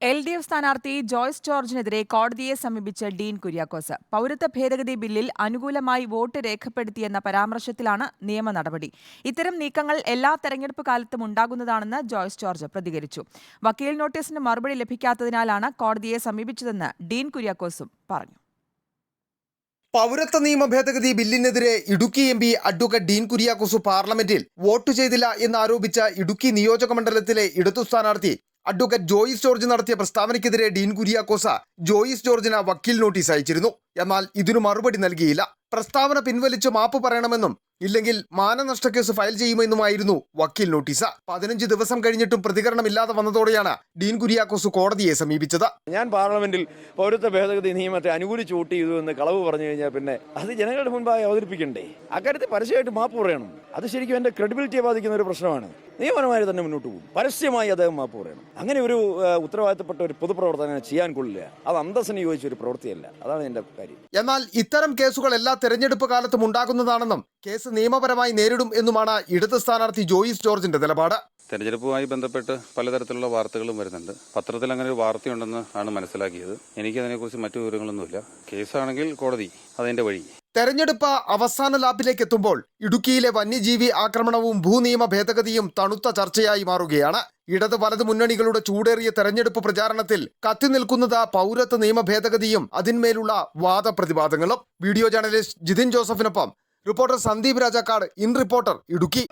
LDF സ്ഥാനാർത്ഥി ജോയ്സ് ജോർജിനെതിരെ കോടതിയെ സമീപിച്ച് ഡീൻ കുര്യാക്കോസ്. പൗരത്വ ഭേദഗതി ബില്ലിൽ അനുകൂലമായി വോട്ട് രേഖപ്പെടുത്തിയെന്ന പരാമർശത്തിലാണ് നിയമ നടപടി. ഇത്തരം നീക്കങ്ങൾ എല്ലാ തെരഞ്ഞെടുപ്പ് കാലത്തും ഉണ്ടാകുന്നതാണെന്ന് ജോയ്സ് ജോർജ് പ്രതികരിച്ചു. വക്കീൽ നോട്ടീസിന് മറുപടി ലഭിക്കാത്തതിനാലാണ് കോടതിയെ സമീപിച്ചതെന്ന് ഡീൻ കുര്യാക്കോസും പറഞ്ഞു. പൗരത്വ നിയമ ഭേദഗതി ബില്ലിനെതിരെ ഇടുക്കി MP അഡ്വക്കേറ്റ് ഡീൻ കുര്യാക്കോസ് പാർലമെന്റിൽ വോട്ട് ചെയ്തില്ല എന്നാരോപിച്ച ഇടുക്കി നിയോജക മണ്ഡലത്തിലെ ഇടതു സ്ഥാനാർത്ഥി അഡ്വക്കേറ്റ് ജോയിസ് ജോർജ് നടത്തിയ പ്രസ്താവനയ്ക്കെതിരെ ഡീൻ കുര്യാക്കോസ് ജോയിസ് ജോർജിന് വക്കീൽ നോട്ടീസ് അയച്ചിരുന്നു. എന്നാൽ ഇതിനു മറുപടി നൽകിയില്ല. പ്രസ്താവന പിൻവലിച്ച് മാപ്പ് പറയണമെന്നും ഇല്ലെങ്കിൽ മാനനഷ്ട കേസ് ഫയൽ ചെയ്യുമെന്നുമായിരുന്നു വക്കീൽ നോട്ടീസ്. 15 ദിവസം കഴിഞ്ഞിട്ടും പ്രതികരണമില്ലാതെ വന്നതോടെയാണ് ഡീൻ കുര്യാക്കോസ് കോടതിയെ സമീപിച്ചത്. ഞാൻ പാർലമെന്റിൽ പൗരത്വ ഭേദഗതി നിയമത്തെ അനുകൂലിച്ച് വോട്ട് ചെയ്തു എന്ന് കളവ് പറഞ്ഞു കഴിഞ്ഞാൽ പിന്നെ അത് ജനങ്ങളുടെ മുൻപായി അവതരിപ്പിക്കണ്ടേ? അക്കാര്യത്തിൽ പരസ്യമായിട്ട് മാപ്പ് പറയണം. അത് ശരിക്കും എന്റെ ക്രെഡിബിലിറ്റിയെ ബാധിക്കുന്ന ഒരു പ്രശ്നമാണ്. നിയമപരമായി തന്നെ മുന്നോട്ട് പോകും. പരസ്യമായി അദ്ദേഹം മാപ്പ് പറയണം. അങ്ങനെ ഒരു ഉത്തരവാദിത്തപ്പെട്ട ഒരു പൊതുപ്രവർത്തനം ചെയ്യാൻ കൊള്ളില്ല. അത് അന്തസ്സിന് യോജിച്ച ഒരു പ്രവൃത്തിയല്ല. അതാണ് എന്റെ കാര്യം. എന്നാൽ ഇത്തരം കേസുകൾ എല്ലാ തെരഞ്ഞെടുപ്പ് കാലത്തും ഉണ്ടാകുന്നതാണെന്നും കേസ് നിയമപരമായി നേരിടും എന്നുമാണ് ഇടത് സ്ഥാനാർത്ഥി ജോയിസ് ജോർജിന്റെ നിലപാട്. തെരഞ്ഞെടുപ്പുമായി ബന്ധപ്പെട്ട് പലതരത്തിലുള്ള വാർത്തകളും വരുന്നുണ്ട്. പത്രത്തിൽ അങ്ങനെ ഒരു വാർത്തയുണ്ടെന്ന് ആണ് മനസ്സിലാക്കിയത്. എനിക്കതിനെക്കുറിച്ച് മറ്റു വിവരങ്ങളൊന്നുമില്ല. കേസാണെങ്കിൽ കോടതി അതിന്റെ വഴി. തെരഞ്ഞെടുപ്പ് അവസാന ലാപ്പിലേക്ക് എത്തുമ്പോൾ ഇടുക്കിയിലെ വന്യജീവി ആക്രമണവും ഭൂനിയമ ഭേദഗതിയും തണുത്ത ചർച്ചയായി മാറുകയാണ്. ഇടത് വലത് മുന്നണികളുടെ ചൂടേറിയ തെരഞ്ഞെടുപ്പ് പ്രചാരണത്തിൽ കത്തിനിൽക്കുന്നത് പൗരത്വ നിയമ ഭേദഗതിയും അതിന്മേലുള്ള വാദപ്രതിവാദങ്ങളും. വീഡിയോ ജേർണലിസ്റ്റ് ജിതിൻ ജോസഫിനൊപ്പം reporter Sandeep Rajakkad, in reporter, Idukki.